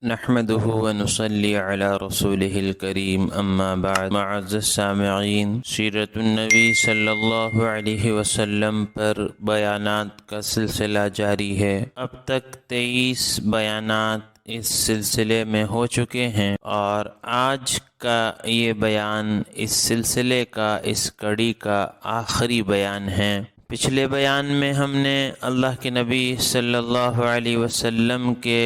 نحمده ونصلي على رسوله الكريم اما بعد. معزز السامعین، سیرت النبی صلی اللہ علیہ وسلم پر بیانات کا سلسلہ جاری ہے۔ اب تک 23 بیانات اس سلسلے میں ہو چکے ہیں اور آج کا یہ بیان اس سلسلے کا، اس کڑی کا آخری بیان ہے۔ پچھلے بیان میں ہم نے اللہ کے نبی صلی اللہ علیہ وسلم کے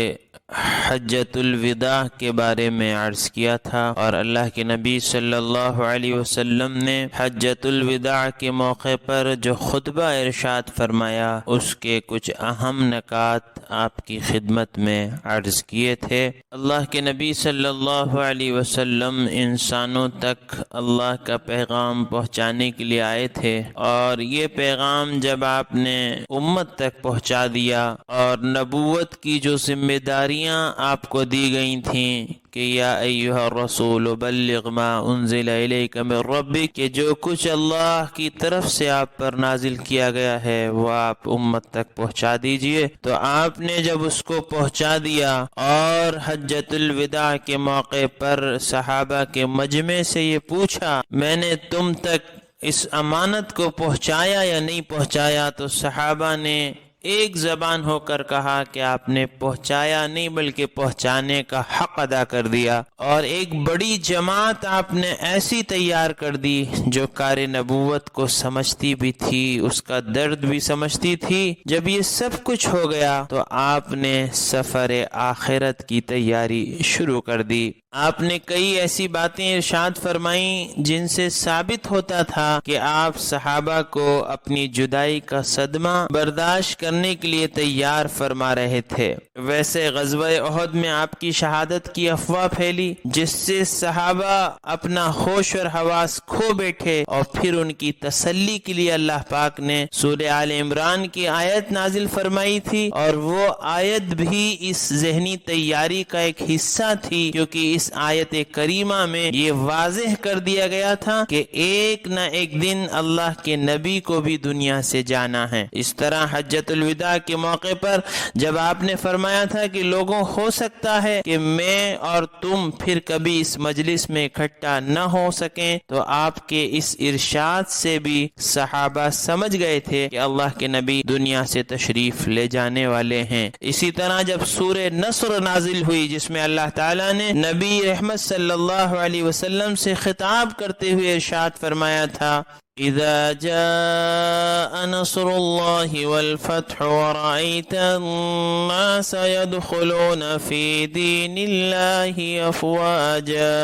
حجۃ الوداع کے بارے میں عرض کیا تھا، اور اللہ کے نبی صلی اللہ علیہ وسلم نے حجۃ الوداع کے موقع پر جو خطبہ ارشاد فرمایا اس کے کچھ اہم نکات آپ کی خدمت میں عرض کیے تھے۔ اللہ کے نبی صلی اللہ علیہ وسلم انسانوں تک اللہ کا پیغام پہنچانے کے لیے آئے تھے، اور یہ پیغام جب آپ نے امت تک پہنچا دیا اور نبوت کی جو ذمہ داریاں آپ کو دی گئی تھیں کہ یا ایھا الرسول بلغ ما انزل الیک من ربک، کہ جو کچھ اللہ کی طرف سے آپ پر نازل کیا گیا ہے وہ آپ امت تک پہنچا دیجئے، تو آپ نے جب اس کو پہنچا دیا اور حجۃ الوداع کے موقع پر صحابہ کے مجمع سے یہ پوچھا میں نے تم تک اس امانت کو پہنچایا یا نہیں پہنچایا، تو صحابہ نے ایک زبان ہو کر کہا کہ آپ نے پہنچایا نہیں بلکہ پہنچانے کا حق ادا کر دیا، اور ایک بڑی جماعت آپ نے ایسی تیار کر دی جو کار نبوت کو سمجھتی بھی تھی، اس کا درد بھی سمجھتی تھی۔ جب یہ سب کچھ ہو گیا تو آپ نے سفر آخرت کی تیاری شروع کر دی۔ آپ نے کئی ایسی باتیں ارشاد فرمائیں جن سے ثابت ہوتا تھا کہ آپ صحابہ کو اپنی جدائی کا صدمہ برداشت کرنے کے لیے تیار فرما رہے تھے۔ ویسے غزوہ احد میں آپ کی شہادت کی افواہ پھیلی جس سے صحابہ اپنا ہوش اور حواس کھو بیٹھے، اور پھر ان کی تسلی کے لیے اللہ پاک نے سورہ آل عمران کی آیت نازل فرمائی تھی، اور وہ آیت بھی اس ذہنی تیاری کا ایک حصہ تھی، کیونکہ اس آیت کریمہ میں یہ واضح کر دیا گیا تھا کہ ایک نہ ایک دن اللہ کے نبی کو بھی دنیا سے جانا ہے۔ اس طرح حجۃ الوداع کے موقع پر جب آپ نے فرمایا تھا کہ لوگوں ہو سکتا ہے کہ میں اور تم پھر کبھی اس مجلس میں اکٹھا نہ ہو سکیں، تو آپ کے اس ارشاد سے بھی صحابہ سمجھ گئے تھے کہ اللہ کے نبی دنیا سے تشریف لے جانے والے ہیں۔ اسی طرح جب سورہ نصر نازل ہوئی جس میں اللہ تعالیٰ نے نبی رحمت صلی اللہ علیہ وسلم سے خطاب کرتے ہوئے ارشاد فرمایا تھا اذا جاء نصر الله والفتح ورأيت الناس يدخلون في دين الله أفواجا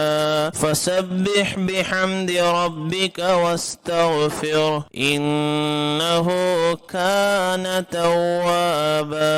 فسبح بحمد ربك واستغفره إنه كان توابا۔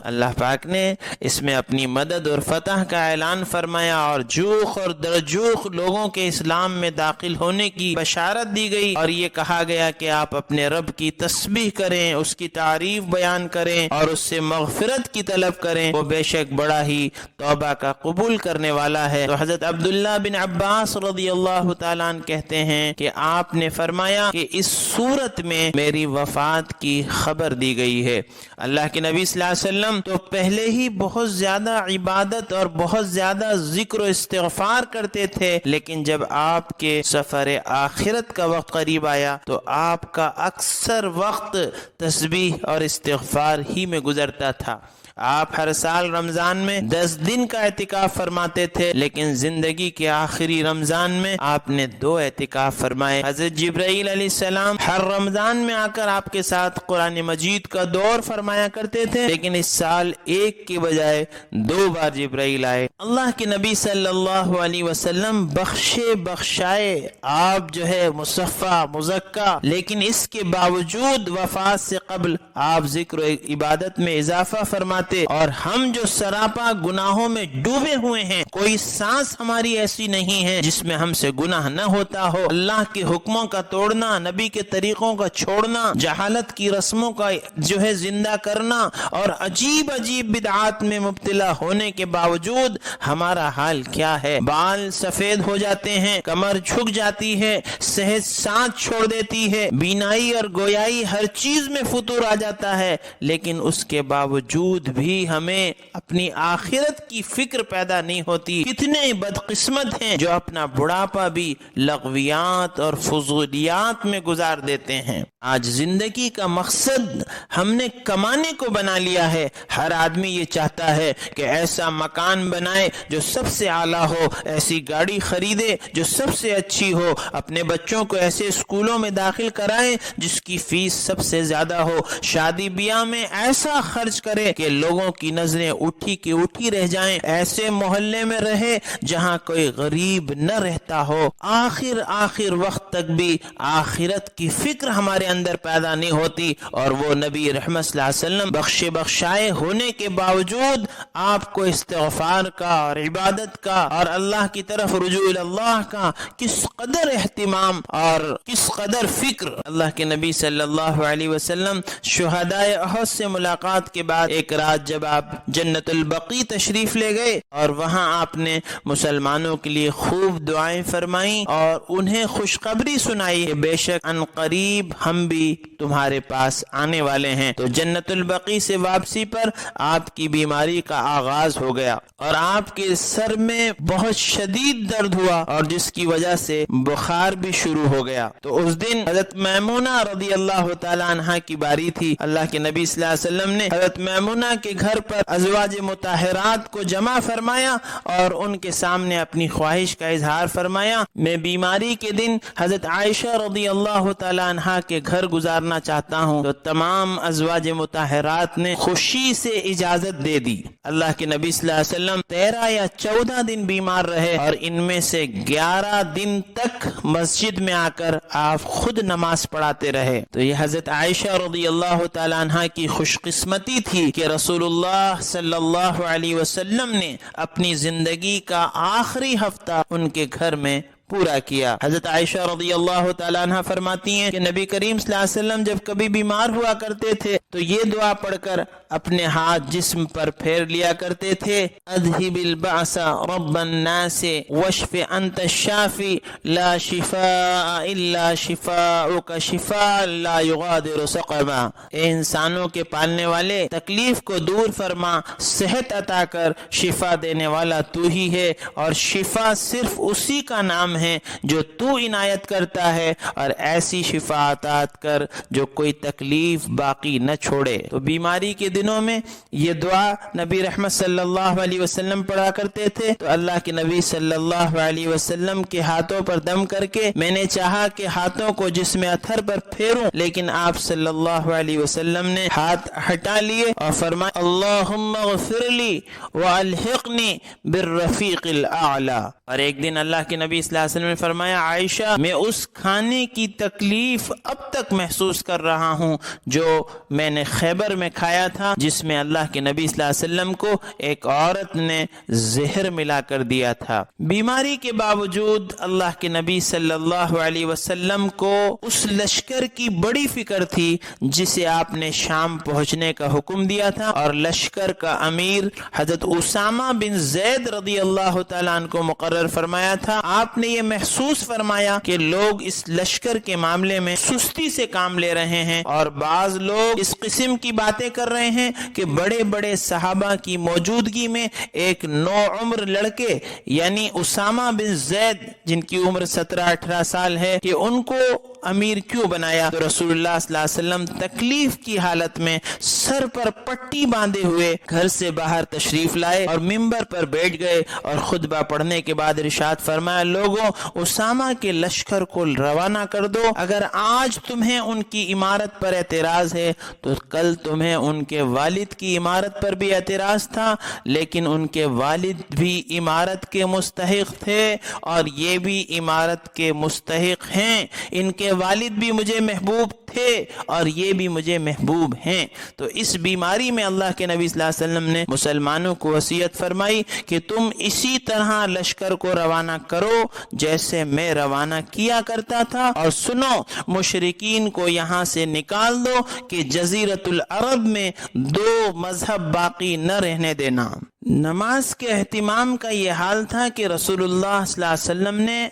اللہ پاک نے اس میں اپنی مدد اور فتح کا اعلان فرمایا، اور جوخ اور درجوخ لوگوں کے اسلام میں داخل ہونے کی بشارت دی گئی، اور یہ کہا گیا کہ آپ اپنے رب کی تسبیح کریں، اس کی تعریف بیان کریں اور اس سے مغفرت کی طلب کریں، وہ بے شک بڑا ہی توبہ کا قبول کرنے والا ہے۔ تو حضرت عبداللہ بن عباس رضی اللہ تعالیٰ عنہ کہتے ہیں کہ آپ نے فرمایا کہ اس صورت میں میری وفات کی خبر دی گئی ہے۔ اللہ کے نبی صلی اللہ علیہ وسلم تو پہلے ہی بہت زیادہ عبادت اور بہت زیادہ ذکر و استغفار کرتے تھے، لیکن جب آپ کے سفر آخرت کا وقت قریب آیا تو آپ کا اکثر وقت تسبیح اور استغفار ہی میں گزرتا تھا۔ آپ ہر سال رمضان میں 10 دن کا اعتکاف فرماتے تھے، لیکن زندگی کے آخری رمضان میں آپ نے 2 اعتکاف فرمائے۔ حضرت جبرائیل علیہ السلام ہر رمضان میں آ کر آپ کے ساتھ قرآن مجید کا دور فرمایا کرتے تھے، لیکن اس سال 1 کے بجائے 2 بار جبرائیل آئے۔ اللہ کے نبی صلی اللہ علیہ وسلم بخشے بخشائے، آپ جو ہے مصفى مزکا، لیکن اس کے باوجود وفات سے قبل آپ ذکر و عبادت میں اضافہ فرماتے، اور ہم جو سراپا گناہوں میں ڈوبے ہوئے ہیں، کوئی سانس ہماری ایسی نہیں ہے جس میں ہم سے گناہ نہ ہوتا ہو۔ اللہ کے حکموں کا توڑنا، نبی کے طریقوں کا چھوڑنا، جہالت کی رسموں کا جو ہے زندہ کرنا، اور عجیب عجیب بدعات میں مبتلا ہونے کے باوجود ہمارا حال کیا ہے؟ بال سفید ہو جاتے ہیں، کمر جھک جاتی ہے، صحت ساتھ چھوڑ دیتی ہے، بینائی اور گویائی ہر چیز میں فطور آ جاتا ہے، لیکن اس کے باوجود بھی ہمیں اپنی آخرت کی فکر پیدا نہیں ہوتی۔ کتنے بدقسمت ہیں جو اپنا بڑھاپا بھی لغویات اور فضولیات میں گزار دیتے ہیں۔ آج زندگی کا مقصد ہم نے کمانے کو بنا لیا ہے۔ ہر آدمی یہ چاہتا ہے کہ ایسا مکان بنائے جو سب سے اعلیٰ ہو، ایسی گاڑی خریدے جو سب سے اچھی ہو، اپنے بچوں کو ایسے اسکولوں میں داخل کرائے جس کی فیس سب سے زیادہ ہو، شادی بیاہ میں ایسا خرچ کرے کہ لوگوں کی نظریں اٹھی کی اٹھی رہ جائیں، ایسے محلے میں رہے جہاں کوئی غریب نہ رہتا ہو۔ آخر وقت تک بھی آخرت کی فکر ہمارے اندر پیدا نہیں ہوتی، اور وہ نبی رحمت صلی اللہ علیہ وسلم بخشائے ہونے کے باوجود آپ کو استغفار کا اور عبادت کا اور اللہ کی طرف رجوع اللہ کا کس قدر اہتمام اور کس قدر فکر۔ اللہ کے نبی صلی اللہ علیہ وسلم شہدائے احد سے ملاقات کے بعد ایک رات جب آپ جنت البقیع تشریف لے گئے اور وہاں آپ نے مسلمانوں کے لیے خوب دعائیں فرمائیں اور انہیں خوشخبری سنائی کہ بے شک ان قریب ہم بھی تمہارے پاس آنے والے ہیں، تو جنت البقیع سے واپسی پر آپ کی بیماری کا آغاز ہو گیا اور آپ کے سر میں بہت شدید درد ہوا اور جس کی وجہ سے بخار بھی شروع ہو گیا۔ تو اس دن حضرت میمونہ رضی اللہ تعالی عنہ کی باری تھی۔ اللہ کے نبی صلی اللہ علیہ وسلم نے حضرت میمونہ کے گھر پر ازواج مطہرات کو جمع فرمایا اور ان کے سامنے اپنی خواہش کا اظہار فرمایا، میں بیماری کے دن حضرت عائشہ رضی اللہ تعالی عنہ کے گھر گزارنا چاہتا ہوں۔ تو تمام ازواج مطہرات نے خوشی سے اجازت دے دی۔ اللہ کے نبی صلی اللہ علیہ وسلم 13 یا 14 دن بیمار رہے اور ان میں سے 11 دن تک مسجد میں آ کر آپ خود نماز پڑھاتے رہے۔ تو یہ حضرت عائشہ رضی اللہ تعالی عنہ کی خوش قسمتی تھی کہ رسول اللہ صلی اللہ علیہ وسلم نے اپنی زندگی کا آخری ہفتہ ان کے گھر میں پورا کیا۔ حضرت عائشہ رضی اللہ تعالیٰ عنہ فرماتی ہیں کہ نبی کریم صلی اللہ علیہ وسلم جب کبھی بیمار ہوا کرتے تھے تو یہ دعا پڑھ کر اپنے ہاتھ جسم پر پھیر لیا کرتے تھے، اذهب البعث رب الناس واشف انت الشافی لا شفاء الا شفاءک شفاء لا یغادر سقما۔ اے انسانوں کے پالنے والے، تکلیف کو دور فرما، صحت عطا کر، شفا دینے والا تو ہی ہے اور شفا صرف اسی کا نام ہے جو تو عنایت کرتا ہے، اور ایسی شفا عطا کر جو کوئی تکلیف باقی نہ چھوڑے۔ تو بیماری کے دنوں میں یہ دعا نبی رحمت صلی اللہ علیہ وسلم پڑھا کرتے تھے۔ تو اللہ کے نبی صلی اللہ علیہ وسلم کے ہاتھوں پر دم کر کے میں نے چاہا کہ ہاتھوں کو جسم اطہر پر پھیروں، لیکن آپ صلی اللہ علیہ وسلم نے ہاتھ ہٹا لیے اور فرمایا اللہم اغفر لی والحقنی بالرفیق الاعلی۔ اور ایک دن اللہ کے نبی صلی اللہ علیہ وسلم نے فرمایا عائشہ، میں اس کھانے کی تکلیف اب تک محسوس کر رہا ہوں جو میں نے خیبر میں کھایا تھا، جس میں اللہ کے نبی صلی اللہ علیہ وسلم کو ایک عورت نے زہر ملا کر دیا تھا۔ بیماری کے باوجود اللہ کے نبی صلی اللہ علیہ وسلم کو اس لشکر کی بڑی فکر تھی جسے آپ نے شام پہنچنے کا حکم دیا تھا، اور لشکر کا امیر حضرت اسامہ بن زید رضی اللہ تعالیٰ عنہ کو مقرر فرمایا تھا۔ آپ نے یہ محسوس فرمایا کہ لوگ اس لشکر کے معاملے میں سستی سے کام لے رہے ہیں اور بعض لوگ اس قسم کی باتیں کر رہے ہیں کہ بڑے بڑے صحابہ کی موجودگی میں ایک نوعمر لڑکے یعنی اسامہ بن زید جن کی عمر 17-18 سال ہے کہ ان کو امیر کیوں بنایا؟ تو رسول اللہ صلی اللہ علیہ وسلم تکلیف کی حالت میں سر پر پٹی باندھے ہوئے گھر سے باہر تشریف لائے اور منبر پر بیٹھ گئے اور خطبہ پڑھنے کے بعد ارشاد فرمایا لوگوں، اسامہ کے لشکر کو روانہ کر دو۔ اگر آج تمہیں ان کی عمارت پر اعتراض ہے تو کل تمہیں ان کے والد کی عمارت پر بھی اعتراض تھا، لیکن ان کے والد بھی عمارت کے مستحق تھے اور یہ بھی عمارت کے مستحق ہیں۔ ان کے والد بھی مجھے محبوب تھے اور یہ بھی مجھے محبوب ہیں۔ تو اس بیماری میں اللہ کے نبی صلی اللہ علیہ وسلم نے مسلمانوں کو وصیت فرمائی کہ تم اسی طرح لشکر کو روانہ کرو جیسے میں روانہ کیا کرتا تھا، اور سنو مشرکین کو یہاں سے نکال دو کہ جزیرۃ العرب میں 2 مذہب باقی نہ رہنے دینا۔ نماز کے اہتمام کا یہ حال تھا کہ رسول اللہ صلی اللہ علیہ وسلم نے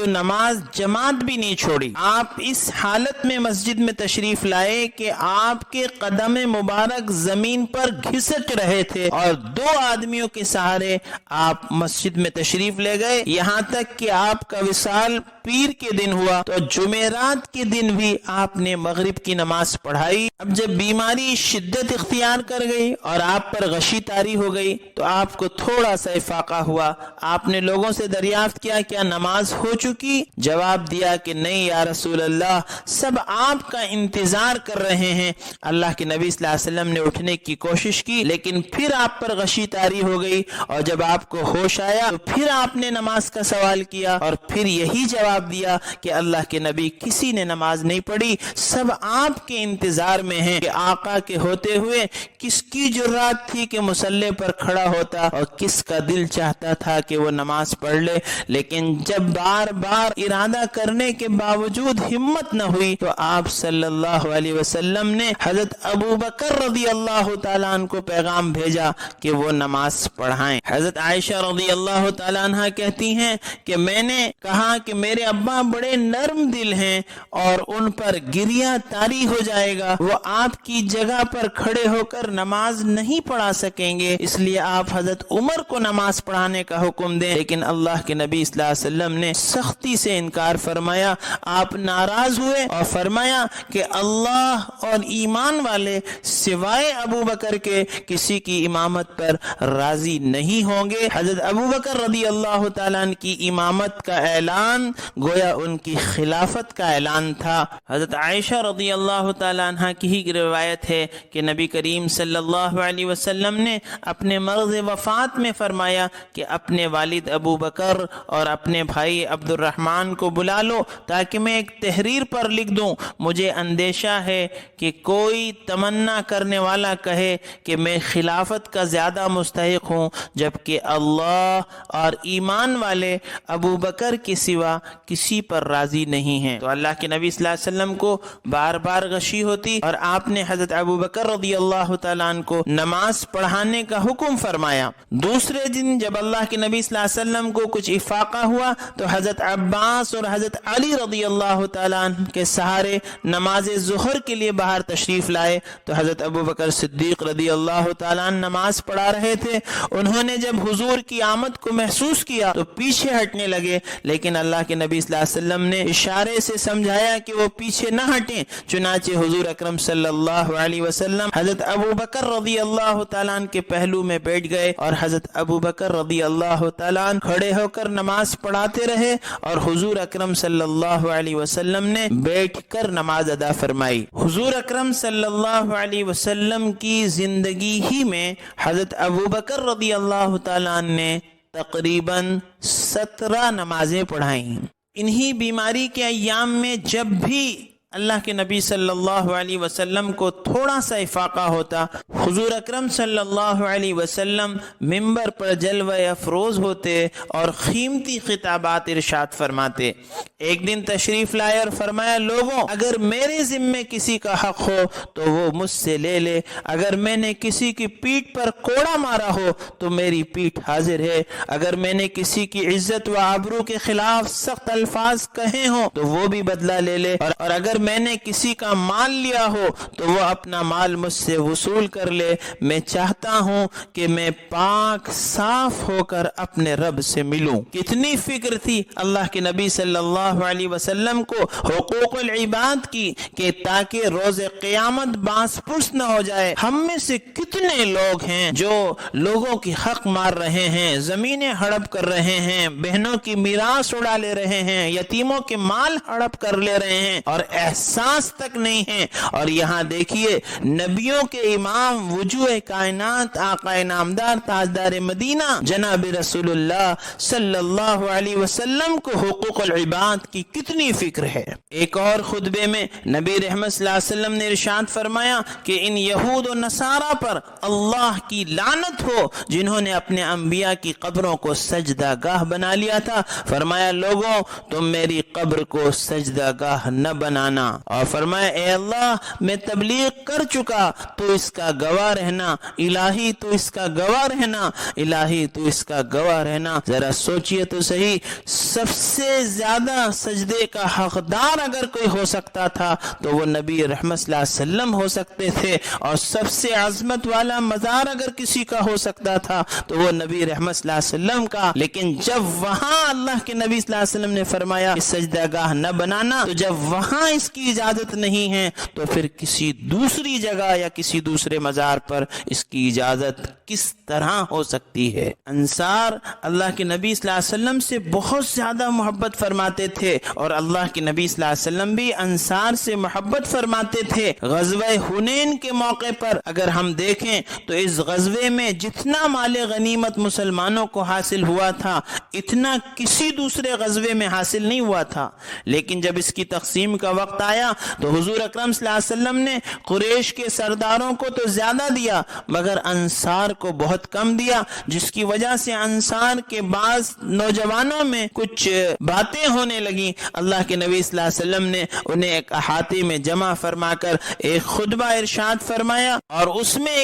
نماز جماعت بھی نہیں چھوڑی۔ آپ اس حالت میں نے مسجد میں تشریف لائے کہ آپ کے قدم مبارک زمین پر گھسٹ رہے تھے اور 2 آدمیوں کے سہارے آپ مسجد میں تشریف لے گئے، یہاں تک کہ آپ کا وصال پیر کے دن ہوا تو جمعرات کے دن بھی آپ نے مغرب کی نماز پڑھائی۔ اب جب بیماری شدت اختیار کر گئی اور آپ پر غشی طاری ہو گئی تو آپ کو تھوڑا سا افاقہ ہوا۔ آپ نے لوگوں سے دریافت کیا کیا نماز ہو چکی؟ جواب دیا کہ نہیں یا رسول اللہ، سب آپ کا انتظار کر رہے ہیں۔ اللہ کے نبی صلی اللہ علیہ وسلم نے اٹھنے کی کوشش کی لیکن پھر آپ پر غشی طاری ہو گئی، اور جب آپ کو ہوش آیا تو پھر آپ نے نماز کا سوال کیا اور پھر یہی جواب دیا کہ اللہ کے نبی کسی نے نماز نہیں پڑھی، سب آپ کے انتظار میں ہیں کہ آقا کے ہوتے ہوئے کس کی جرات تھی کہ مصلی پر کھڑا ہوتا اور کس کا دل چاہتا تھا کہ وہ نماز پڑھ لے، لیکن جب بار بار ارادہ کرنے کے باوجود ہمت نہ ہوئی تو آپ صلی اللہ علیہ وسلم نے حضرت ابو بکر رضی اللہ تعالیٰ عنہ کو پیغام بھیجا کہ وہ نماز پڑھائیں۔ حضرت عائشہ رضی اللہ تعالیٰ عنہ کہتی ہیں کہ میں نے کہا کہ میرے ابا بڑے نرم دل ہیں اور ان پر گریہ طاری ہو جائے گا، وہ آپ کی جگہ پر کھڑے ہو کر نماز نہیں پڑھا سکیں گے، اس لیے آپ حضرت عمر کو نماز پڑھانے کا حکم دیں۔ لیکن اللہ کے نبی صلی اللہ علیہ وسلم نے سختی سے انکار فرمایا۔ آپ ناراض ہوئے اور فرمایا کہ اللہ اور ایمان والے سوائے ابو بکر کے کسی کی امامت پر راضی نہیں ہوں گے۔ حضرت ابو بکر رضی اللہ تعالیٰ عنہ کی امامت کا اعلان گویا ان کی خلافت کا اعلان تھا۔ حضرت عائشہ رضی اللہ تعالیٰ عنہ کی ہی روایت ہے کہ نبی کریم صلی اللہ علیہ وسلم نے اپنے مرض وفات میں فرمایا کہ اپنے والد ابو بکر اور اپنے بھائی عبد الرحمن کو بلا لو تاکہ میں ایک تحریر پر لکھ دوں، مجھے اندیشہ ہے کہ کوئی تمنا کرنے والا کہے کہ میں خلافت کا زیادہ مستحق ہوں، جبکہ اللہ اور ایمان والے ابو بکر کے سوا کسی پر راضی نہیں ہیں۔ تو اللہ کے نبی صلی اللہ علیہ وسلم کو بار بار غشی ہوتی اور آپ نے حضرت ابو بکر رضی اللہ تعالیٰ عنہ کو نماز پڑھانے کا حکم فرمایا۔ دوسرے دن جب اللہ کے نبی صلی اللہ علیہ وسلم کو کچھ افاقہ ہوا تو حضرت عباس اور حضرت علی رضی اللہ تعالیٰ عنہ کے سہارے نماز ظہر کے لیے باہر تشریف لائے تو حضرت ابو بکر صدیق رضی اللہ تعالیٰ عنہ نماز پڑھا رہے تھے۔ انہوں نے جب حضور کی آمد کو محسوس کیا تو پیچھے ہٹنے لگے، لیکن اللہ کے نبی صلی اللہ علیہ وسلم نے اشارے سے سمجھایا کہ وہ پیچھے نہ ہٹیں، چنانچہ حضور اکرم صلی اللہ علیہ وسلم حضرت ابو بکر رضی اللہ تعالیٰ عنہ کے پہلو میں بیٹھ گئے اور حضرت ابو بکر رضی اللہ تعالیٰ عنہ کھڑے ہو کر نماز پڑھاتے رہے اور حضور اکرم صلی اللہ علیہ وسلم نے بیٹھ کر نماز ادا فرمائی۔ حضور اکرم صلی اللہ علیہ وسلم کی زندگی ہی میں حضرت ابو بکر رضی اللہ تعالیٰ عنہ نے تقریباً 17 نمازیں پڑھائیں۔ انہی بیماری کے ایام میں جب بھی اللہ کے نبی صلی اللہ علیہ وسلم کو تھوڑا سا افاقہ ہوتا، حضور اکرم صلی اللہ علیہ وسلم منبر پر جلوہ افروز ہوتے اور قیمتی خطابات ارشاد فرماتے۔ ایک دن تشریف لائے اور فرمایا، لوگوں اگر میرے ذمے کسی کا حق ہو تو وہ مجھ سے لے لے، اگر میں نے کسی کی پیٹھ پر کوڑا مارا ہو تو میری پیٹھ حاضر ہے، اگر میں نے کسی کی عزت و آبرو کے خلاف سخت الفاظ کہے ہوں تو وہ بھی بدلہ لے لے، اور اگر میں نے کسی کا مال لیا ہو تو وہ اپنا مال مجھ سے وصول کر لے۔ میں چاہتا ہوں کہ میں پاک صاف ہو کر اپنے رب سے ملوں۔ کتنی فکر تھی اللہ کے نبی صلی اللہ علیہ وسلم کو حقوق العباد کی کہ تاکہ روز قیامت باس پرس نہ ہو جائے۔ ہم میں سے کتنے لوگ ہیں جو لوگوں کی حق مار رہے ہیں، زمینیں ہڑپ کر رہے ہیں، بہنوں کی میراث اڑا لے رہے ہیں، یتیموں کے مال ہڑپ کر لے رہے ہیں اور احساس تک نہیں ہے۔ اور یہاں دیکھیے نبیوں کے امام وجوہ کائنات آقا نامدار تاجدار مدینہ جناب رسول اللہ صلی اللہ علیہ وسلم کو حقوق العباد کی کتنی فکر ہے۔ ایک اور خطبے میں نبی رحمت صلی اللہ علیہ وسلم نے ارشاد فرمایا کہ ان یہود و نصارہ پر اللہ کی لعنت ہو جنہوں نے اپنے انبیاء کی قبروں کو سجدہ گاہ بنا لیا تھا۔ فرمایا، لوگوں تم میری قبر کو سجدہ گاہ نہ بنانا۔ رہنا، اور فرمایا اے اللہ میں تبلیغ کر چکا، تو اس کا گواہ رہنا، الہی تو اس کا گواہ رہنا، الہی تو اس کا گواہ رہنا۔ ذرا سوچئے تو صحیح، سب سے زیادہ سجدے کا حقدار اگر کوئی ہو سکتا تھا تو وہ نبی رحمت صلی اللہ علیہ وسلم ہو سکتے تھے، اور سب سے عظمت والا مزار اگر کسی کا ہو سکتا تھا تو وہ نبی رحمت صلی اللہ علیہ وسلم کا۔ لیکن جب وہاں اللہ کے نبی صلی اللہ علیہ وسلم نے فرمایا کہ سجدہ گاہ نہ بنانا، تو جب وہاں اس کی اجازت نہیں ہے تو پھر کسی دوسری جگہ یا کسی دوسرے مزار پر اس کی اجازت کس طرح ہو سکتی ہے؟ انصار اللہ کے نبی صلی اللہ علیہ وسلم سے بہت زیادہ محبت فرماتے تھے، اور اللہ کے نبی صلی اللہ علیہ وسلم بھی انصار سے محبت فرماتے تھے۔ غزوہ حنین کے موقع پر اگر ہم دیکھیں تو اس غزوے میں جتنا مال غنیمت مسلمانوں کو حاصل ہوا تھا اتنا کسی دوسرے غزوے میں حاصل نہیں ہوا تھا، لیکن جب اس کی تقسیم کا وقت آیا تو حضور اکرم صلی اللہ علیہ وسلم نے قریش کے سرداروں کو تو زیادہ دیا مگر انصار کو بہت کم دیا، جس کی وجہ سے انصار کے بعض نوجوانوں میں کچھ باتیں ہونے لگیں۔ اللہ کے نبی صلی اللہ علیہ وسلم نے انہیں ایک احاطے میں جمع فرما کر ایک خطبہ ارشاد فرمایا، اور اس میں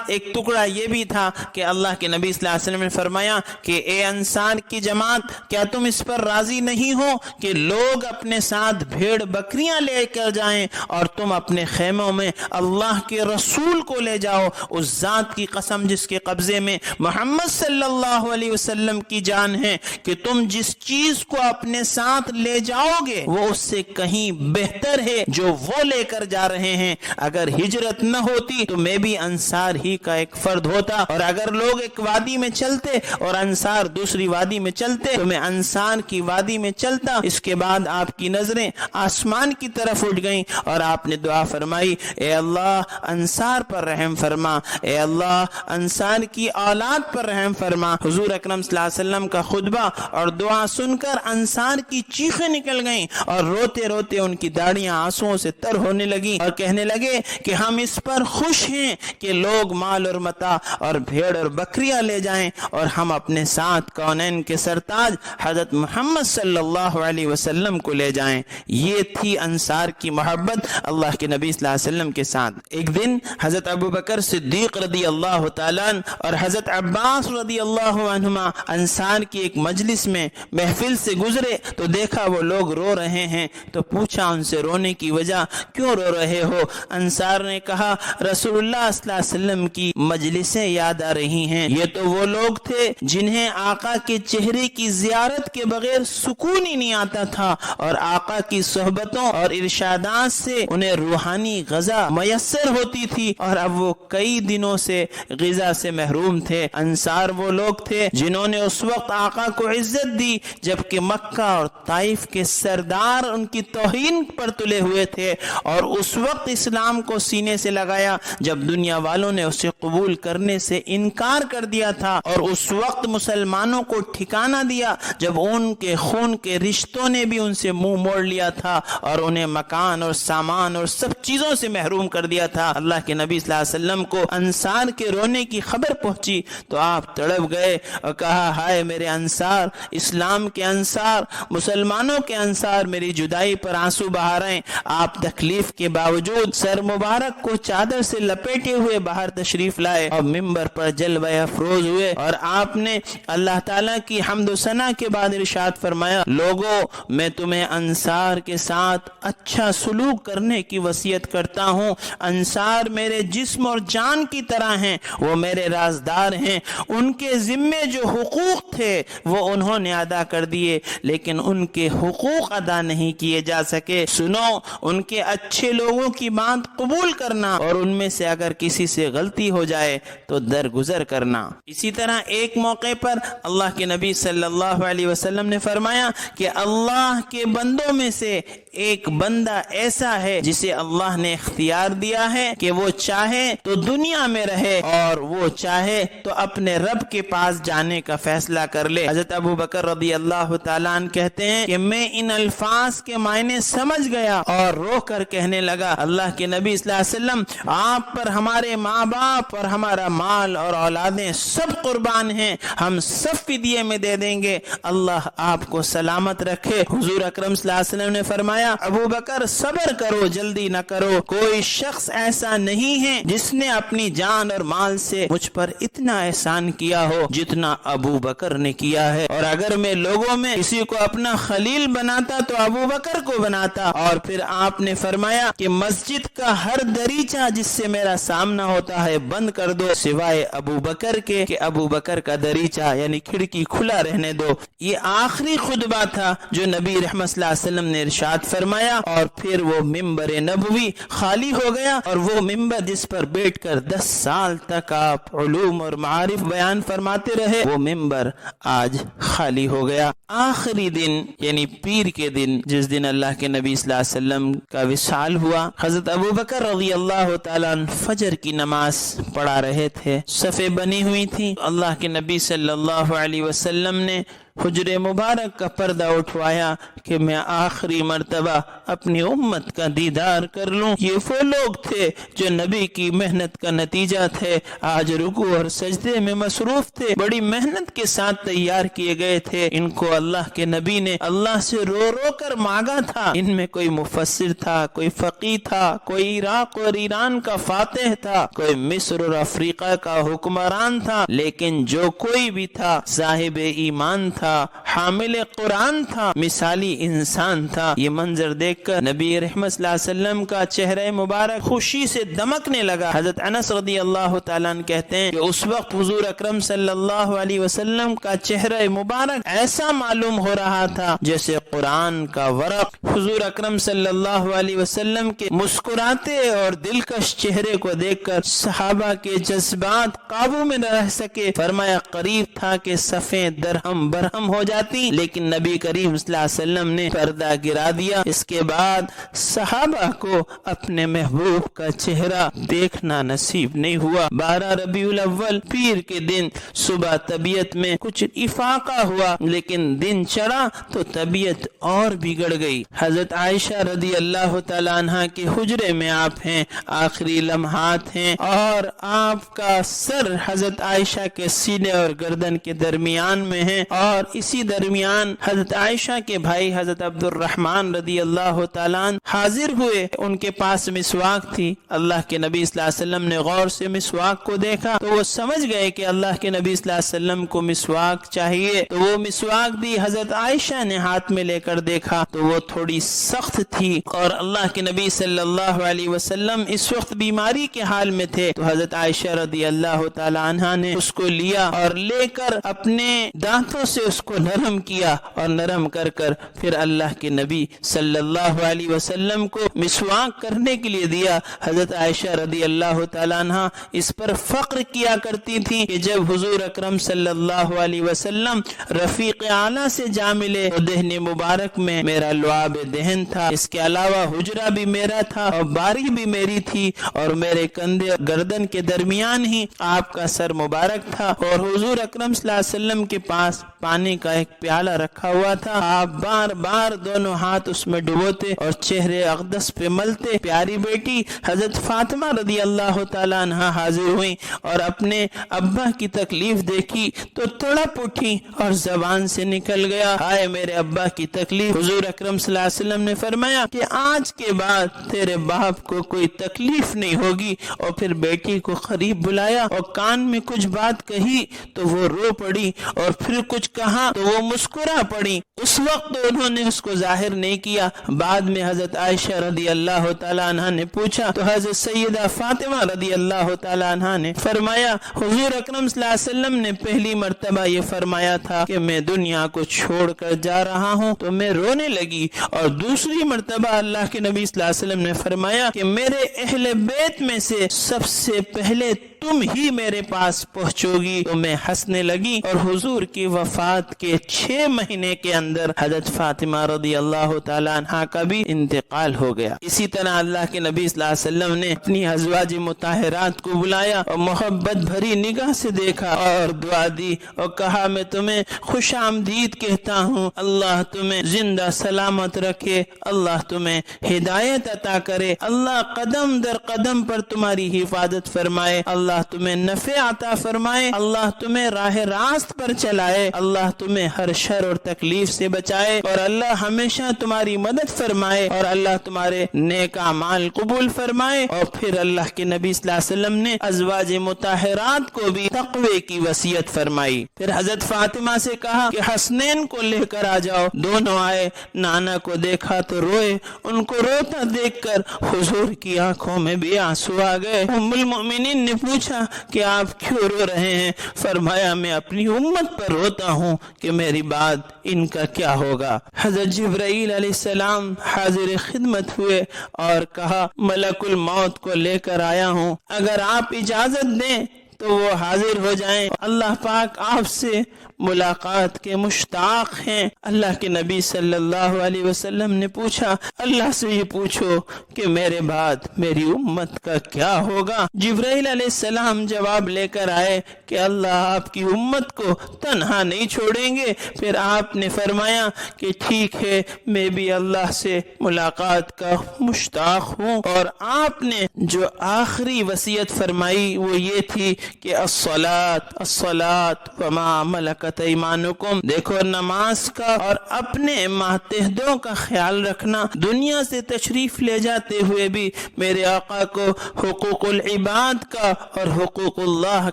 ایک ٹکڑا یہ بھی تھا کہ اللہ کے نبی صلی اللہ علیہ وسلم نے فرمایا کہ اے انصار کی جماعت، کیا تم اس پر راضی نہیں ہو کہ لوگ اپنے ساتھ بھیڑ بکریاں لے کر جائیں اور تم اپنے خیموں میں اللہ کے رسول کو لے جاؤ؟ اس ذات کی قسم جس کے قبضے میں محمد صلی اللہ علیہ وسلم کی جان ہے کہ تم جس چیز کو اپنے ساتھ لے جاؤ گے وہ اس سے کہیں بہتر ہے جو وہ لے کر جا رہے ہیں۔ اگر ہجرت نہ ہوتی تو میں بھی انصار ہی کا ایک فرد ہوتا، اور اگر لوگ ایک وادی میں چلتے اور انصار دوسری وادی میں چلتے تو میں انصار کی وادی میں چلتا۔ اس کے بعد آپ کی نظریں آسمان کی طرف اٹھ گئیں اور آپ نے دعا فرمائی اے اللہ انصار پر رحم فرما، اے اللہ انصار کی اولاد پر رحم فرما۔ حضور اکرم صلی اللہ علیہ وسلم کا خطبہ اور دعا سن کر انصار کی چیخیں نکل گئیں اور روتے روتے ان کی داڑیاں آنسوؤں سے تر ہونے لگیں اور کہنے لگے کہ ہم اس پر خوش ہیں کہ لوگ مال اور متاع اور بھیڑ اور بکریاں لے جائیں اور ہم اپنے ساتھ کونین کے سرتاج حضرت محمد صلی اللہ علیہ وسلم کو لے جائیں۔ یہ تھی انصار کی محبت اللہ کے نبی صلی اللہ علیہ وسلم کے ساتھ۔ ایک دن حضرت ابوبکر صدیق رضی اللہ تعالیٰ اور حضرت عباس رضی اللہ عنہما انصار کی ایک مجلس میں محفل سے گزرے تو دیکھا وہ لوگ رو رہے ہیں، تو پوچھا ان سے رونے کی وجہ، کیوں رو رہے ہو؟ انصار نے کہا رسول اللہ صلی اللہ علیہ وسلم کی مجلسیں یاد آ رہی ہیں، یہ تو وہ لوگ تھے جنہیں آقا کے چہرے کی زیارت کے بغیر سکون ہی نہیں آتا تھا، اور آقا کی صحبتوں اور ارشادات سے انہیں روحانی غذا میسر ہوتی تھی، اور اب وہ کئی دنوں سے غذا سے محروم تھے۔ انصار وہ لوگ تھے جنہوں نے اس وقت آقا کو عزت دی جبکہ مکہ اور طائف کے سردار ان کی توہین پر تلے ہوئے تھے، اور اس وقت اسلام کو سینے سے لگایا جب دنیا والوں نے اسے قبول کرنے سے انکار کر دیا تھا، اور اس وقت مسلمانوں کو ٹھکانہ دیا جب ان کے خون کے رشتوں نے بھی ان سے منہ موڑ لیا تھا اور انہیں مکان اور سامان اور سب چیزوں سے محروم کر دیا تھا۔ اللہ کے نبی صلی اللہ علیہ وسلم کو انصار کے رونے کی خبر پہنچی تو آپ تڑپ گئے اور کہا ہائے میرے انصار، اسلام کے انصار، مسلمانوں کے انصار میری جدائی پر آنسو بہا رہے ہیں۔ آپ تکلیف کے باوجود سر مبارک کو چادر سے لپیٹے ہوئے باہر تشریف لائے اور منبر پر جلوہ افروز ہوئے، اور آپ نے اللہ تعالیٰ کی حمد و ثنا کے بعد ارشاد فرمایا لوگو میں تمہیں انصار کے ساتھ اچھا سلوک کرنے کی وصیت کرتا ہوں۔ انصار میرے جسم اور جان کی طرح ہیں، وہ میرے رازدار ہیں، ان کے ذمے جو حقوق تھے وہ انہوں نے ادا کر دیے لیکن ان کے حقوق ادا نہیں کیے جا سکے۔ سنو ان کے اچھے لوگوں کی بات قبول کرنا اور ان میں سے اگر کسی سے غلطی ہو جائے تو درگزر کرنا۔ اسی طرح ایک موقع پر اللہ کے نبی صلی اللہ علیہ وسلم نے فرمایا کہ اللہ کے بندوں میں سے ایک بندہ ایسا ہے جسے اللہ نے اختیار دیا ہے کہ وہ چاہے تو دنیا میں رہے اور وہ چاہے تو اپنے رب کے پاس جانے کا فیصلہ کر لے۔ حضرت ابوبکر رضی اللہ تعالیٰ عنہ کہتے ہیں کہ میں ان الفاظ کے معنی سمجھ گیا اور رو کر کہنے لگا اللہ کے نبی صلی اللہ علیہ وسلم آپ پر ہمارے ماں باپ اور ہمارا مال اور اولادیں سب قربان ہیں، ہم سب فدیے میں دے دیں گے، اللہ آپ کو سلامت رکھے۔ حضور اکرم صلی اللہ علیہ وسلم نے فرمایا ابو ابو بکر صبر کرو، جلدی نہ کرو، کوئی شخص ایسا نہیں ہے جس نے اپنی جان اور مال سے مجھ پر اتنا احسان کیا ہو جتنا ابو بکر نے کیا ہے، اور اگر میں لوگوں میں کسی کو اپنا خلیل بناتا تو ابو بکر کو بناتا۔ اور پھر آپ نے فرمایا کہ مسجد کا ہر دریچہ جس سے میرا سامنا ہوتا ہے بند کر دو سوائے ابو بکر کے، کہ ابو بکر کا دریچہ یعنی کھڑکی کھلا رہنے دو۔ یہ آخری خطبہ تھا جو نبی رحمت صلی اللہ علیہ وسلم نے ارشاد فرمایا، اور پھر وہ ممبر نبوی خالی ہو گیا، اور وہ ممبر جس پر بیٹھ کر 10 سال تک آپ علوم اور معارف بیان فرماتے رہے، وہ ممبر آج خالی ہو گیا۔ آخری دن یعنی پیر کے دن، جس دن اللہ کے نبی صلی اللہ علیہ وسلم کا وصال ہوا، حضرت ابو بکر رضی اللہ تعالیٰ عنہ فجر کی نماز پڑھا رہے تھے، صفیں بنی ہوئی تھی۔ اللہ کے نبی صلی اللہ علیہ وسلم نے حجر مبارک کا پردہ اٹھوایا کہ میں آخری مرتبہ اپنی امت کا دیدار کر لوں۔ یہ وہ لوگ تھے جو نبی کی محنت کا نتیجہ تھے، آج رکوع اور سجدے میں مصروف تھے، بڑی محنت کے ساتھ تیار کیے گئے تھے۔ ان کو اللہ کے نبی نے اللہ سے رو رو کر مانگا تھا۔ ان میں کوئی مفسر تھا، کوئی فقیہ تھا، کوئی عراق اور ایران کا فاتح تھا، کوئی مصر اور افریقہ کا حکمران تھا، لیکن جو کوئی بھی تھا صاحب ایمان تھا، حامل قرآن تھا، مثالی انسان تھا۔ یہ منظر دیکھ کر نبی رحمت صلی اللہ علیہ وسلم کا چہرہ مبارک خوشی سے دمکنے لگا۔ حضرت انس رضی اللہ تعالیٰ عنہ کہتے ہیں کہ اس وقت حضور اکرم صلی اللہ علیہ وسلم کا چہرہ مبارک ایسا معلوم ہو رہا تھا جیسے قرآن کا ورق۔ حضور اکرم صلی اللہ علیہ وسلم کے مسکراتے اور دلکش چہرے کو دیکھ کر صحابہ کے جذبات قابو میں نہ رہ سکے۔ فرمایا قریب تھا کہ صفیں درہم برہم ہو جاتی، لیکن نبی کریم صلی اللہ علیہ وسلم نے پردہ گرا دیا۔ اس کے بعد صحابہ کو اپنے محبوب کا چہرہ دیکھنا نصیب نہیں ہوا۔ 12 ربیع الاول پیر کے دن صبح طبیعت میں کچھ افاقہ ہوا، لیکن دن چڑھا تو طبیعت اور بگڑ گئی۔ حضرت عائشہ رضی اللہ تعالیٰ عنہ کے حجرے میں آپ ہیں، آخری لمحات ہیں، اور آپ کا سر حضرت عائشہ کے سینے اور گردن کے درمیان میں ہے، اور اسی درمیان حضرت عائشہ کے بھائی حضرت عبد الرحمن رضی اللہ تعالیٰ عنہ حاضر ہوئے۔ ان کے پاس مسواک تھی۔ اللہ کے نبی صلی اللہ علیہ وسلم نے غور سے مسواک کو دیکھا تو وہ سمجھ گئے کہ اللہ کے نبی صلی اللہ علیہ وسلم کو مسواک چاہیے، تو وہ مسواک دی۔ حضرت عائشہ نے ہاتھ میں لے کر دیکھا تو وہ تھوڑی سخت تھی، اور اللہ کے نبی صلی اللہ علیہ وسلم اس وقت بیماری کے حال میں تھے، تو حضرت عائشہ رضی اللہ تعالیٰ عنہ نے اس کو لیا اور لے کر اپنے دانتوں سے اس کو نرم کیا، اور نرم کر کر پھر اللہ کے نبی صلی اللہ علیہ وسلم کو مسواک کرنے کے لیے دیا۔ حضرت عائشہ رضی اللہ تعالیٰ عنہ اس پر فخر کیا کرتی تھی کہ جب حضور اکرم صلی اللہ علیہ وسلم رفیق اعلیٰ سے جا ملے تو دہن مبارک میں میرا لعاب دہن تھا، اس کے علاوہ حجرہ بھی میرا تھا اور باری بھی میری تھی، اور میرے کندھے اور گردن کے درمیان ہی آپ کا سر مبارک تھا، اور حضور اکرم صلی اللہ علیہ وسلم کے پاس پانی کا ایک پیالہ رکھا ہوا تھا، آپ بار بار دونوں ہاتھ اس میں ڈبوتے اور چہرے اقدس پہ ملتے۔ پیاری بیٹی حضرت فاطمہ رضی اللہ تعالیٰ عنہ حاضر ہوئی اور اپنے ابا کی تکلیف دیکھی تو تڑپ اٹھی اور زبان سے نکل گیا، ہائے میرے ابا کی تکلیف۔ حضور اکرم صلی اللہ علیہ وسلم نے فرمایا کہ آج کے بعد تیرے باپ کو کوئی تکلیف نہیں ہوگی، اور پھر بیٹی کو قریب بلایا اور کان میں کچھ بات کہی تو وہ رو پڑی، اور پھر کچھ کہا تو وہ مسکرا پڑی۔ اس وقت انہوں نے اس کو ظاہر نہیں کیا۔ بعد میں حضرت عائشہ رضی اللہ تعالیٰ عنہ نے پوچھا تو حضرت سیدہ فاطمہ رضی اللہ تعالیٰ عنہ نے فرمایا حضور اکرم صلی اللہ علیہ وسلم نے پہلی مرتبہ یہ فرمایا تھا کہ میں دنیا کو چھوڑ کر جا رہا ہوں تو میں رونے لگی، اور دوسری مرتبہ اللہ کے نبی صلی اللہ علیہ وسلم نے فرمایا کہ میرے اہل بیت میں سے سب سے پہلے تم ہی میرے پاس پہنچو گی، تو میں ہنسنے لگی، اور حضور کی وفات کے 6 مہینے کے اندر حضرت فاطمہ رضی اللہ تعالیٰ عنہ کا بھی انتقال ہو گیا۔ اسی طرح اللہ کے نبی صلی اللہ علیہ وسلم نے اپنی ازواج مطہرات کو بلایا اور محبت بھری نگاہ سے دیکھا اور دعا دی اور کہا میں تمہیں خوش آمدید کہتا ہوں، اللہ تمہیں زندہ سلامت رکھے، اللہ تمہیں ہدایت عطا کرے، اللہ قدم در قدم پر تمہاری حفاظت فرمائے، اللہ تمہیں نفع عطا فرمائے، اللہ تمہیں راہ راست پر چلائے، اللہ تمہیں ہر شر اور تکلیف سے سے بچائے اور اللہ ہمیشہ تمہاری مدد فرمائے اور اللہ تمہارے نیک اعمال قبول فرمائے۔ اور پھر اللہ کے نبی صلی اللہ علیہ وسلم نے ازواج مطہرات کو بھی تقوی کی وصیت فرمائی۔ پھر حضرت فاطمہ سے کہا کہ حسنین کو لے کر آ جاؤ۔ دونوں آئے، نانا کو دیکھا تو روئے، ان کو روتا دیکھ کر حضور کی آنکھوں میں بھی آنسو آ گئے۔ ام المؤمنین نے پوچھا کہ آپ کیوں رو رہے ہیں؟ فرمایا میں اپنی امت پر روتا ہوں کہ میری بعد ان کا کیا ہوگا۔ حضرت جبرائیل علیہ السلام حاضر خدمت ہوئے اور کہا ملک الموت کو لے کر آیا ہوں، اگر آپ اجازت دیں تو وہ حاضر ہو جائیں۔ اللہ پاک آپ سے ملاقات کے مشتاق ہیں۔ اللہ کے نبی صلی اللہ علیہ وسلم نے پوچھا اللہ سے یہ پوچھو کہ میرے بعد میری امت کا کیا ہوگا؟ جبرائیل علیہ السلام جواب لے کر آئے کہ اللہ آپ کی امت کو تنہا نہیں چھوڑیں گے۔ پھر آپ نے فرمایا کہ ٹھیک ہے، میں بھی اللہ سے ملاقات کا مشتاق ہوں۔ اور آپ نے جو آخری وصیت فرمائی وہ یہ تھی کہ الصلاۃ وما ملکت ایمانکم، دیکھو نماز کا اور اپنے ماتحدوں کا خیال رکھنا۔ دنیا سے تشریف لے جاتے ہوئے بھی میرے آقا کو حقوق العباد کا اور حقوق اللہ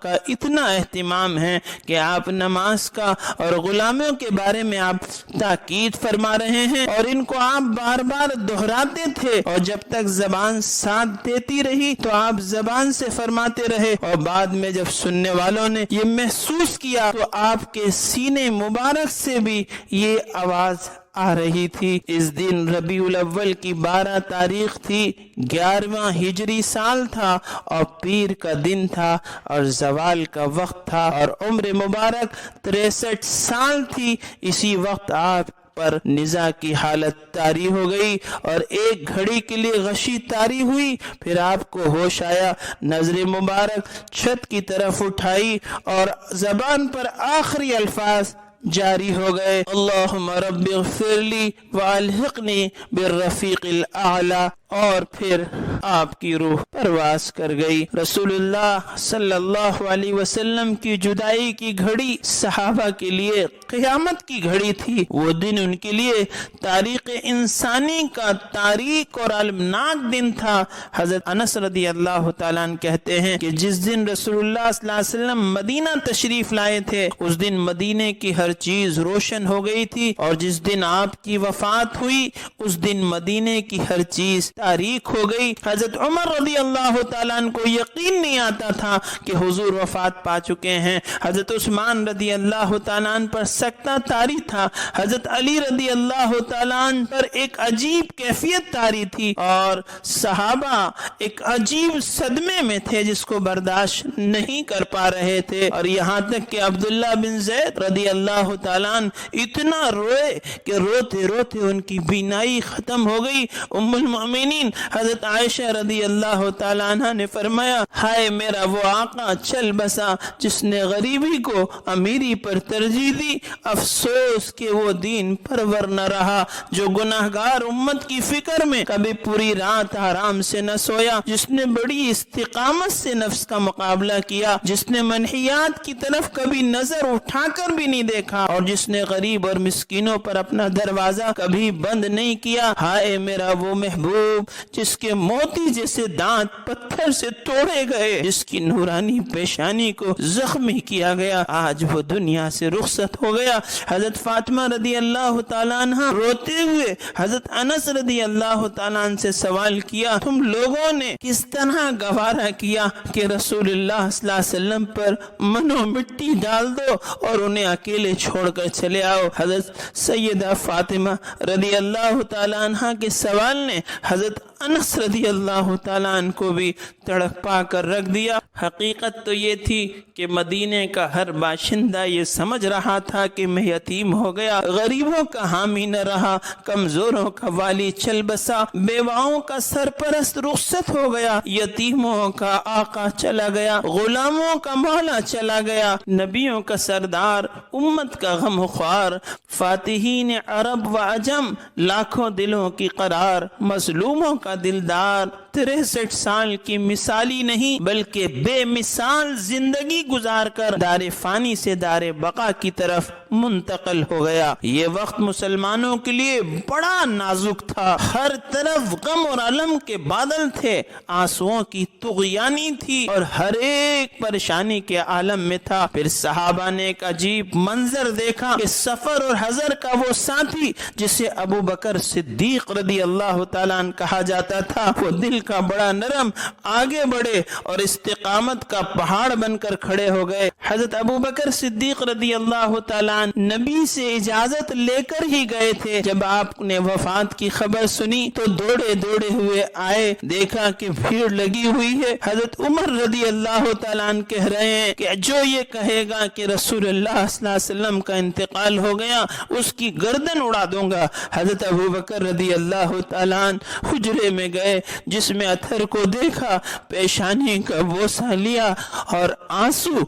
کا اتنا اہتمام ہے کہ آپ نماز کا اور غلاموں کے بارے میں آپ تاکید فرما رہے ہیں اور ان کو آپ بار بار دہراتے تھے، اور جب تک زبان ساتھ دیتی رہی تو آپ زبان سے فرماتے رہے، اور بعد میں جب سننے والوں نے یہ محسوس کیا تو آپ کے سینے مبارک سے بھی یہ آواز آ رہی تھی۔ اس دن ربیع الاول کی 12 تاریخ تھی، 11واں ہجری سال تھا اور پیر کا دن تھا اور زوال کا وقت تھا اور عمر مبارک 63 سال تھی۔ اسی وقت آپ پر نزاع کی حالت طاری ہو گئی اور ایک گھڑی کے لیے غشی طاری ہوئی۔ پھر آپ کو ہوش آیا، نظر مبارک چھت کی طرف اٹھائی اور زبان پر آخری الفاظ جاری ہو گئے، اللہم رب اغفر لی والحقنی بالرفیق الاعلی، اور پھر آپ کی روح پرواز کر گئی۔ رسول اللہ صلی اللہ علیہ وسلم کی جدائی کی گھڑی صحابہ کے لیے قیامت کی گھڑی تھی۔ وہ دن ان کے لیے تاریخ انسانی کا تاریک اور المناک دن تھا۔ حضرت انس رضی اللہ تعالیٰ عنہ کہتے ہیں کہ جس دن رسول اللہ صلی اللہ علیہ وسلم مدینہ تشریف لائے تھے اس دن مدینے کی ہر چیز روشن ہو گئی تھی، اور جس دن آپ کی وفات ہوئی اس دن مدینے کی ہر چیز تاریک ہو گئی۔ حضرت عمر رضی اللہ تعالیٰ عنہ کو یقین نہیں آتا تھا کہ حضور وفات پا چکے ہیں۔ حضرت عثمان رضی اللہ تعالیٰ عنہ پر سکتہ طاری تھا۔ حضرت علی رضی اللہ تعالیٰ عنہ پر ایک عجیب کیفیت طاری تھی، اور صحابہ ایک عجیب صدمے میں تھے جس کو برداشت نہیں کر پا رہے تھے، اور یہاں تک کہ عبداللہ بن زید رضی اللہ تعالیٰ عنہ اتنا روئے کہ روتے روتے ان کی بینائی ختم ہو گئی۔ ام المؤمنین حضرت عائشہ رضی اللہ تعالیٰ عنہ نے فرمایا ہائے میرا وہ آقا چل بسا جس نے غریبی کو امیری پر ترجیح دی، افسوس کہ وہ دین پرور نہ رہا جو گناہگار امت کی فکر میں کبھی پوری رات آرام سے نہ سویا، جس نے بڑی استقامت سے نفس کا مقابلہ کیا، جس نے منحیات کی طرف کبھی نظر اٹھا کر بھی نہیں دیکھا، اور جس نے غریب اور مسکینوں پر اپنا دروازہ کبھی بند نہیں کیا۔ ہائے میرا وہ محبوب جس کے موتی جیسے دانت پتھر سے توڑے گئے، جس کی نورانی پیشانی کو زخمی کیا گیا، آج وہ دنیا سے رخصت ہو گیا۔ حضرت فاطمہ رضی اللہ تعالیٰ عنہ روتے ہوئے حضرت انس رضی اللہ تعالیٰ عنہ سے سوال کیا تم لوگوں نے کس طرح گوارا کیا کہ رسول اللہ صلی اللہ علیہ وسلم پر منو مٹی ڈال دو اور انہیں اکیلے چھوڑ کر چلے آؤ؟ حضرت سیدہ فاطمہ رضی اللہ تعالیٰ عنہ کے سوال نے حضرت انس رضی اللہ تعالیٰ عنہ کو بھی تڑپا کر رکھ دیا۔ حقیقت تو یہ تھی کہ مدینے کا ہر باشندہ یہ سمجھ رہا تھا کہ میں یتیم ہو گیا، غریبوں کا حامی نہ رہا، کمزوروں کا والی چل بسا، بیواؤں کا سرپرست رخصت ہو گیا، یتیموں کا آقا چلا گیا، غلاموں کا مولا چلا گیا، نبیوں کا سردار، امت کا غم خوار، فاتحین عرب و عجم، لاکھوں دلوں کی قرار، مظلوموں کا دلدار، 63 سال کی مثالی نہیں بلکہ بے مثال زندگی گزار کر دار فانی سے دار بقا کی طرف منتقل ہو گیا۔ یہ وقت مسلمانوں کے لیے بڑا نازک تھا، ہر طرف غم اور علم کے بادل تھے، آنسوؤں کی طغیانی تھی اور ہر ایک پریشانی کے عالم میں تھا۔ پھر صحابہ نے ایک عجیب منظر دیکھا کہ سفر اور حضر کا وہ ساتھی جسے ابو بکر صدیق رضی اللہ تعالیٰ عنہ کہا جاتا تھا، وہ دل کا بڑا نرم آگے بڑھے اور استقامت کا پہاڑ بن کر کھڑے ہو گئے۔ حضرت ابو بکر صدیق رضی اللہ تعالیٰ عنہ نبی سے اجازت لے کر ہی گئے تھے۔ جب آپ نے وفات کی خبر سنی تو دوڑے دوڑے ہوئے آئے، دیکھا کہ بھیڑ لگی ہوئی ہے۔ حضرت عمر رضی اللہ تعالیٰ عنہ کہہ رہے ہیں کہ جو یہ کہے گا کہ رسول اللہ صلی اللہ علیہ وسلم کا انتقال ہو گیا، اس کی گردن اڑا دوں گا۔ حضرت ابو بکر رضی اللہ تعالیٰ عنہ حجرے میں گئے، جس میں اثر کو دیکھا، پیشانی کا بوسہ لیا اور آنسو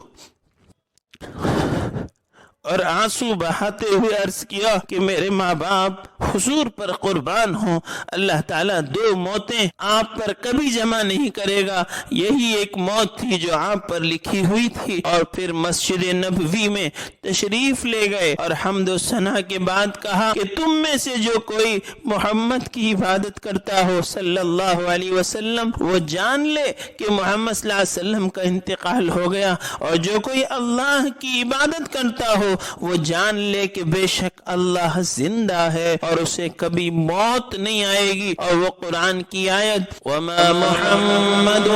بہاتے ہوئے عرض کیا کہ میرے ماں باپ حضور پر قربان ہوں، اللہ تعالیٰ دو موتیں آپ پر کبھی جمع نہیں کرے گا، یہی ایک موت تھی جو آپ پر لکھی ہوئی تھی۔ اور پھر مسجد نبوی میں تشریف لے گئے اور حمد و ثنا کے بعد کہا کہ تم میں سے جو کوئی محمد کی عبادت کرتا ہو صلی اللہ علیہ وسلم، وہ جان لے کہ محمد صلی اللہ علیہ وسلم کا انتقال ہو گیا، اور جو کوئی اللہ کی عبادت کرتا ہو وہ جان لے کہ بے شک اللہ زندہ ہے اور اسے کبھی موت نہیں آئے گی۔ اور وہ قرآن کی آیت وَمَا مُحَمَّدٌ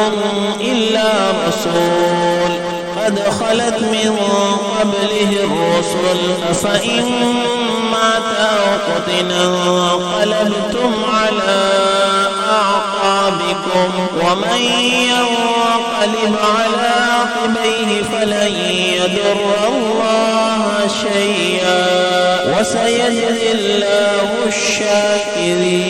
إِلَّا رَسُولٌ قَدْ خَلَتْ مِن قَبْلِهِ الرُّسُلُ أَفَإِن مَّاتَ أَوْ قُتِلَ انقلبتم عَلَىٰ أَعْقَابِكُمْ وَمَن يَنقلب عَلَىٰ عَقِبَيْهِ فَلَن يَضُرَّ اللَّهَ شَيْئًا وَسَيَجْزِي اللَّهُ الشَّاكِرِينَ۔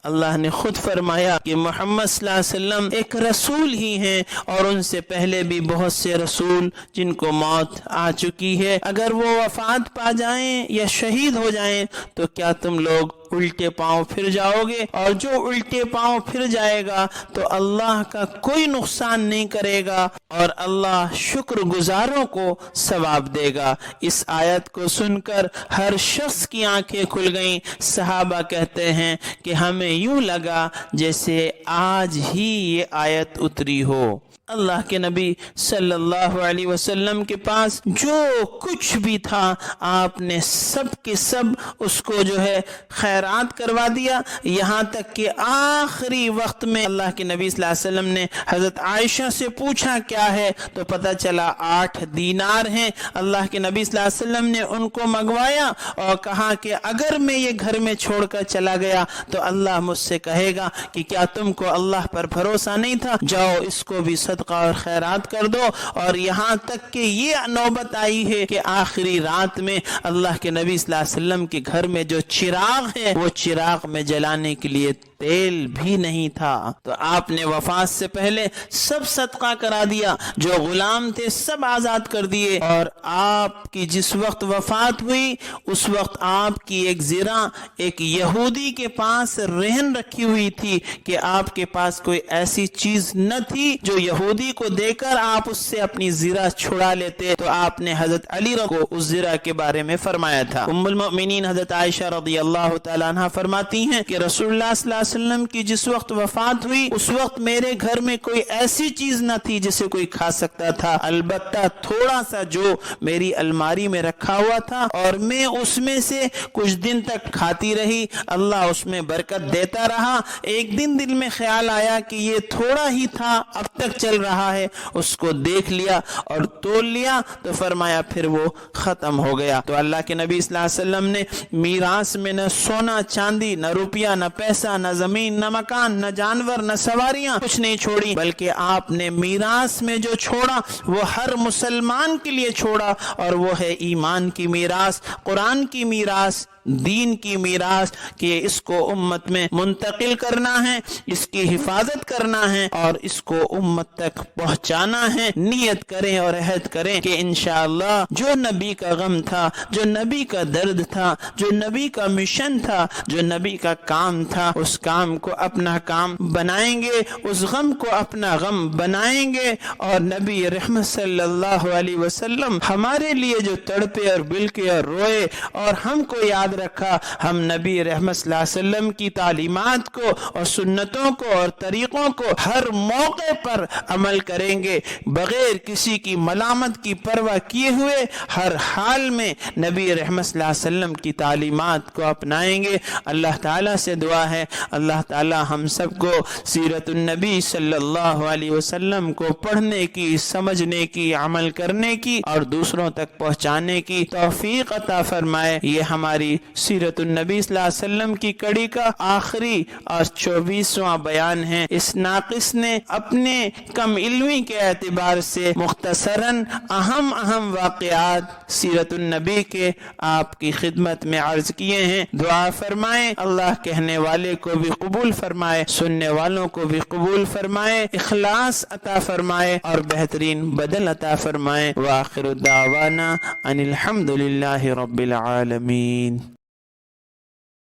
اللہ نے خود فرمایا کہ محمد صلی اللہ علیہ وسلم ایک رسول ہی ہیں، اور ان سے پہلے بھی بہت سے رسول جن کو موت آ چکی ہے، اگر وہ وفات پا جائیں یا شہید ہو جائیں تو کیا تم لوگ الٹے پاؤں پھر جاؤ گے؟ اور جو الٹے پاؤں پھر جائے گا تو اللہ کا کوئی نقصان نہیں کرے گا اور اللہ شکر گزاروں کو ثواب دے گا۔ اس آیت کو سن کر ہر شخص کی آنکھیں کھل گئیں۔ صحابہ کہتے ہیں کہ ہمیں یوں لگا جیسے آج ہی یہ آیت اتری ہو۔ اللہ کے نبی صلی اللہ علیہ وسلم کے پاس جو کچھ بھی تھا آپ نے سب کے سب اس کو جو ہے خیرات کروا دیا، یہاں تک کہ آخری وقت میں اللہ کے نبی صلی اللہ علیہ وسلم نے حضرت عائشہ سے پوچھا کیا ہے تو پتہ چلا 8 دینار ہیں۔ اللہ کے نبی صلی اللہ علیہ وسلم نے ان کو منگوایا اور کہا کہ اگر میں یہ گھر میں چھوڑ کر چلا گیا تو اللہ مجھ سے کہے گا کہ کیا تم کو اللہ پر بھروسہ نہیں تھا، جاؤ اس کو بھی صدقہ اور خیرات کر دو۔ اور یہاں تک کہ یہ نوبت آئی ہے کہ آخری رات میں اللہ کے نبی صلی اللہ علیہ وسلم کے گھر میں جو چراغ ہے وہ چراغ میں جلانے کے لیے تیل بھی نہیں تھا، تو آپ نے وفات سے پہلے سب صدقہ کرا دیا، جو غلام تھے سب آزاد کر دیے۔ اور آپ کی جس وقت وفات ہوئی اس وقت آپ کی ایک زرہ ایک یہودی کے پاس رہن رکھی ہوئی تھی کہ آپ کے پاس کوئی ایسی چیز نہ تھی جو یہودی کو دے کر آپ اس سے اپنی زرہ چھڑا لیتے، تو آپ نے حضرت علی کو اس زرہ کے بارے میں فرمایا تھا۔ ام المؤمنین حضرت عائشہ رضی اللہ تعالیٰ عنہ فرماتی ہیں کہ رسول اللہ صلی اللہ علیہ وسلم کی جس وقت وفات ہوئی اس وقت میرے گھر میں کوئی ایسی چیز نہ تھی جسے کوئی کھا سکتا تھا، البتہ تھوڑا سا جو میری الماری میں رکھا ہوا تھا اور میں اس میں سے کچھ دن تک کھاتی رہی، اللہ اس میں برکت دیتا رہا۔ ایک دن دل میں خیال آیا کہ یہ تھوڑا ہی تھا، اب تک چل رہا ہے، اس کو دیکھ لیا اور تول لیا تو فرمایا پھر وہ ختم ہو گیا۔ تو اللہ کے نبی صلی اللہ علیہ وسلم نے میراث میں نہ سونا چاندی، نہ روپیہ، نہ پیسہ، نہ زمین، نہ مکان، نہ جانور، نہ سواریاں کچھ نہیں چھوڑی، بلکہ آپ نے میراث میں جو چھوڑا وہ ہر مسلمان کے لیے چھوڑا، اور وہ ہے ایمان کی میراث، قرآن کی میراث، دین کی میراث کہ اس کو امت میں منتقل کرنا ہے، اس کی حفاظت کرنا ہے اور اس کو امت تک پہنچانا ہے۔ نیت کریں اور عہد کریں کہ انشاءاللہ جو نبی کا غم تھا، جو نبی کا درد تھا، جو نبی کا مشن تھا، جو نبی کا کام تھا، اس کام کو اپنا کام بنائیں گے، اس غم کو اپنا غم بنائیں گے، اور نبی رحمت صلی اللہ علیہ وسلم ہمارے لیے جو تڑپے اور بلکے اور روئے اور ہم کو یاد رکھا، ہم نبی رحمت صلی اللہ علیہ وسلم کی تعلیمات کو اور سنتوں کو اور طریقوں کو ہر موقع پر عمل کریں گے، بغیر کسی کی ملامت کی پرواہ کیے ہوئے ہر حال میں نبی رحمت صلی اللہ علیہ وسلم کی تعلیمات کو اپنائیں گے۔ اللہ تعالیٰ سے دعا ہے اللہ تعالیٰ ہم سب کو سیرت النبی صلی اللہ علیہ وسلم کو پڑھنے کی، سمجھنے کی، عمل کرنے کی اور دوسروں تک پہنچانے کی توفیق عطا فرمائے۔ یہ ہماری سیرت النبی صلی اللہ علیہ وسلم کی کڑی کا آخری اور 24واں بیان ہے۔ اس ناقص نے اپنے کم علمی کے اعتبار سے مختصراً اہم واقعات سیرت النبی کے آپ کی خدمت میں عرض کیے ہیں۔ دعا فرمائیں اللہ کہنے والے کو بھی قبول فرمائے، سننے والوں کو بھی قبول فرمائے، اخلاص عطا فرمائے اور بہترین بدل عطا فرمائے۔ وآخر دعوانا ان الحمد للہ رب العالمین۔